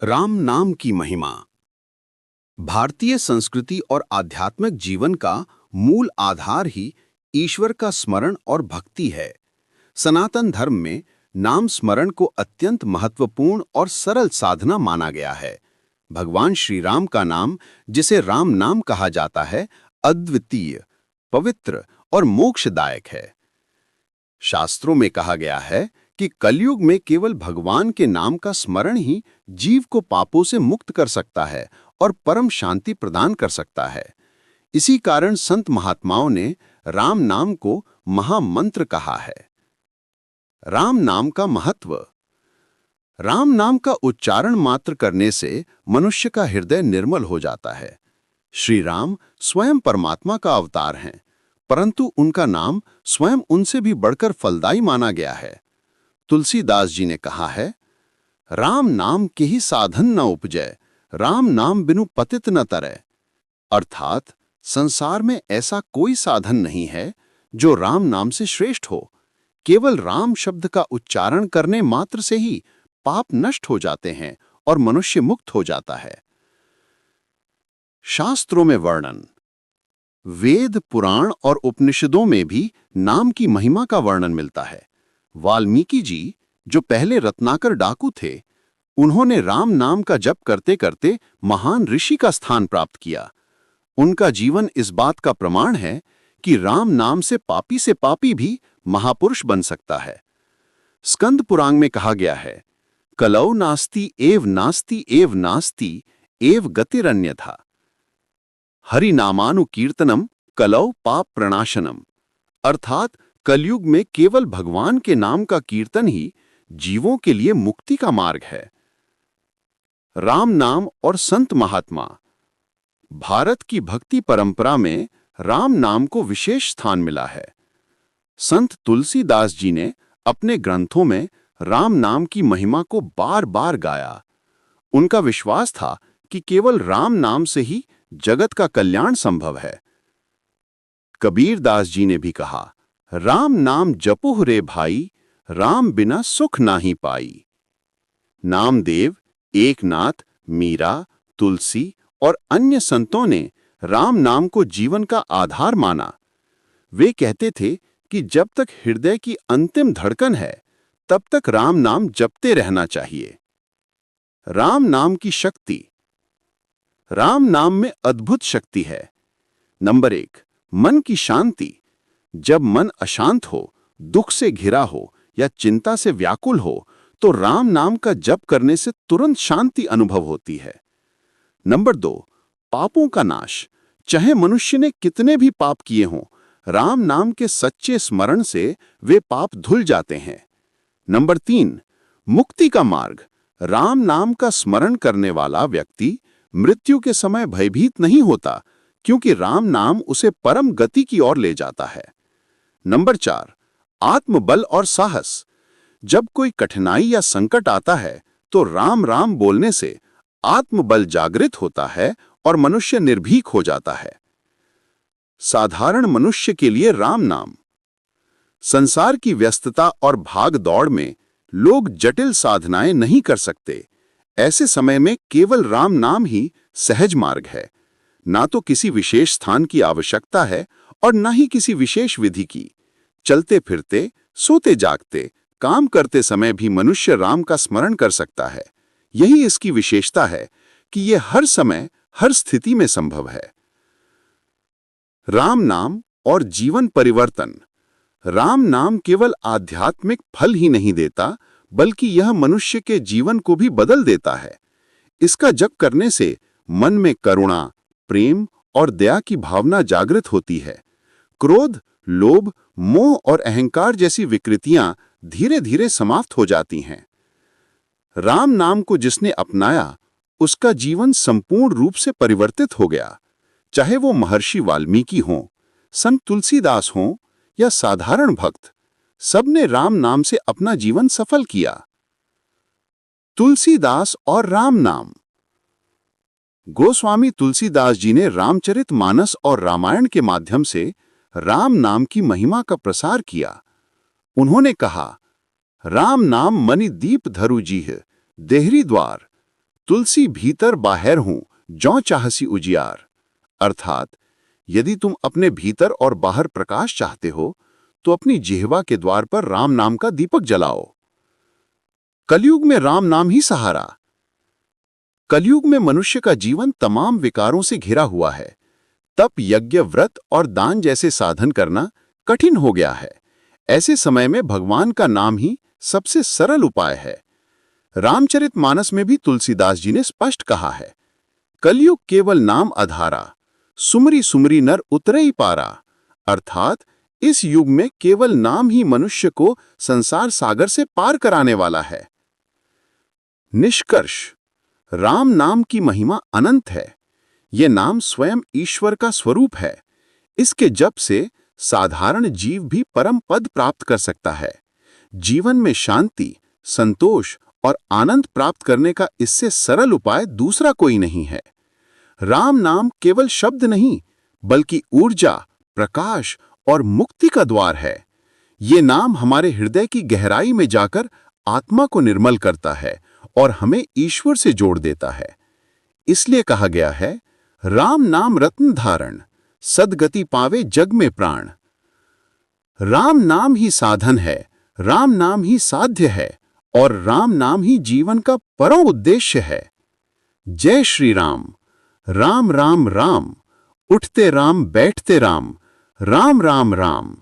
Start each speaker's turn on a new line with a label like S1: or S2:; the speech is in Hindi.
S1: राम नाम की महिमा। भारतीय संस्कृति और आध्यात्मिक जीवन का मूल आधार ही ईश्वर का स्मरण और भक्ति है। सनातन धर्म में नाम स्मरण को अत्यंत महत्वपूर्ण और सरल साधना माना गया है। भगवान श्री राम का नाम, जिसे राम नाम कहा जाता है, अद्वितीय, पवित्र और मोक्षदायक है। शास्त्रों में कहा गया है कि कलयुग में केवल भगवान के नाम का स्मरण ही जीव को पापों से मुक्त कर सकता है और परम शांति प्रदान कर सकता है। इसी कारण संत महात्माओं ने राम नाम को महामंत्र कहा है। राम नाम का महत्व। राम नाम का उच्चारण मात्र करने से मनुष्य का हृदय निर्मल हो जाता है। श्री राम स्वयं परमात्मा का अवतार हैं, परंतु उनका नाम स्वयं उनसे भी बढ़कर फलदायी माना गया है। तुलसीदास जी ने कहा है, राम नाम के ही साधन न उपजय, राम नाम बिनु पतित न तरय। अर्थात संसार में ऐसा कोई साधन नहीं है जो राम नाम से श्रेष्ठ हो। केवल राम शब्द का उच्चारण करने मात्र से ही पाप नष्ट हो जाते हैं और मनुष्य मुक्त हो जाता है। शास्त्रों में वर्णन। वेद, पुराण और उपनिषदों में भी नाम की महिमा का वर्णन मिलता है। वाल्मीकि जी, जो पहले रत्नाकर डाकू थे, उन्होंने राम नाम का जप करते करते महान ऋषि का स्थान प्राप्त किया। उनका जीवन इस बात का प्रमाण है कि राम नाम से पापी भी महापुरुष बन सकता है। स्कंद पुराण में कहा गया है, कलौ नास्ति एव नास्ति एव नास्ति एव गतिरन्यथा। हरि नामानुकीर्तनम कलौ पाप प्रणाशनम। अर्थात कलयुग में केवल भगवान के नाम का कीर्तन ही जीवों के लिए मुक्ति का मार्ग है। राम नाम और संत महात्मा। भारत की भक्ति परंपरा में राम नाम को विशेष स्थान मिला है। संत तुलसीदास जी ने अपने ग्रंथों में राम नाम की महिमा को बार बार गाया। उनका विश्वास था कि केवल राम नाम से ही जगत का कल्याण संभव है। कबीर दास जी ने भी कहा, राम नाम जपुह रे भाई, राम बिना सुख नाही पाई। नामदेव, एकनाथ, मीरा, तुलसी और अन्य संतों ने राम नाम को जीवन का आधार माना। वे कहते थे कि जब तक हृदय की अंतिम धड़कन है, तब तक राम नाम जपते रहना चाहिए। राम नाम की शक्ति। राम नाम में अद्भुत शक्ति है। नंबर 1, मन की शांति। जब मन अशांत हो, दुख से घिरा हो या चिंता से व्याकुल हो, तो राम नाम का जप करने से तुरंत शांति अनुभव होती है। नंबर 2, पापों का नाश। चाहे मनुष्य ने कितने भी पाप किए हों, राम नाम के सच्चे स्मरण से वे पाप धुल जाते हैं। नंबर 3, मुक्ति का मार्ग। राम नाम का स्मरण करने वाला व्यक्ति मृत्यु के समय भयभीत नहीं होता, क्योंकि राम नाम उसे परम गति की ओर ले जाता है। नंबर 4, आत्मबल और साहस। जब कोई कठिनाई या संकट आता है, तो राम राम बोलने से आत्मबल जागृत होता है और मनुष्य निर्भीक हो जाता है। साधारण मनुष्य के लिए राम नाम। संसार की व्यस्तता और भाग दौड़ में लोग जटिल साधनाएं नहीं कर सकते। ऐसे समय में केवल राम नाम ही सहज मार्ग है। ना तो किसी विशेष स्थान की आवश्यकता है और ना ही किसी विशेष विधि की। चलते फिरते, सोते जागते, काम करते समय भी मनुष्य राम का स्मरण कर सकता है। यही इसकी विशेषता है कि यह हर समय, हर स्थिति में संभव है। राम नाम और जीवन परिवर्तन। राम नाम केवल आध्यात्मिक फल ही नहीं देता, बल्कि यह मनुष्य के जीवन को भी बदल देता है। इसका जप करने से मन में करुणा, प्रेम और दया की भावना जागृत होती है। क्रोध, लोभ, मोह और अहंकार जैसी विकृतियां धीरे धीरे समाप्त हो जाती हैं। राम नाम को जिसने अपनाया, उसका जीवन संपूर्ण रूप से परिवर्तित हो गया। चाहे वो महर्षि वाल्मीकि हों, संत तुलसीदास हों या साधारण भक्त, सबने राम नाम से अपना जीवन सफल किया। तुलसीदास और राम नाम। गोस्वामी तुलसीदास जी ने रामचरितमानस और रामायण के माध्यम से राम नाम की महिमा का प्रसार किया। उन्होंने कहा, राम नाम मनि दीप धरु जीह, देहरी द्वार, तुलसी भीतर बाहर हूं जौ चाहसी उजियार। अर्थात यदि तुम अपने भीतर और बाहर प्रकाश चाहते हो तो अपनी जिह्वा के द्वार पर राम नाम का दीपक जलाओ। कलयुग में राम नाम ही सहारा। कलयुग में मनुष्य का जीवन तमाम विकारों से घिरा हुआ है। तप, यज्ञ, व्रत और दान जैसे साधन करना कठिन हो गया है। ऐसे समय में भगवान का नाम ही सबसे सरल उपाय है। रामचरितमानस में भी तुलसीदास जी ने स्पष्ट कहा है, कलयुग केवल नाम आधारा, सुमरी सुमरी नर उतरे ही पारा। अर्थात इस युग में केवल नाम ही मनुष्य को संसार सागर से पार कराने वाला है। निष्कर्ष, राम नाम की महिमा अनंत है। ये नाम स्वयं ईश्वर का स्वरूप है। इसके जप से साधारण जीव भी परम पद प्राप्त कर सकता है। जीवन में शांति, संतोष और आनंद प्राप्त करने का इससे सरल उपाय दूसरा कोई नहीं है। राम नाम केवल शब्द नहीं, बल्कि ऊर्जा, प्रकाश और मुक्ति का द्वार है। ये नाम हमारे हृदय की गहराई में जाकर आत्मा को निर्मल करता है और हमें ईश्वर से जोड़ देता है। इसलिए कहा गया है, राम नाम रत्न धारण, सद्गति पावे जग में प्राण। राम नाम ही साधन है, राम नाम ही साध्य है और राम नाम ही जीवन का परम उद्देश्य है। जय श्री राम। राम राम राम, उठते राम बैठते राम, राम राम राम।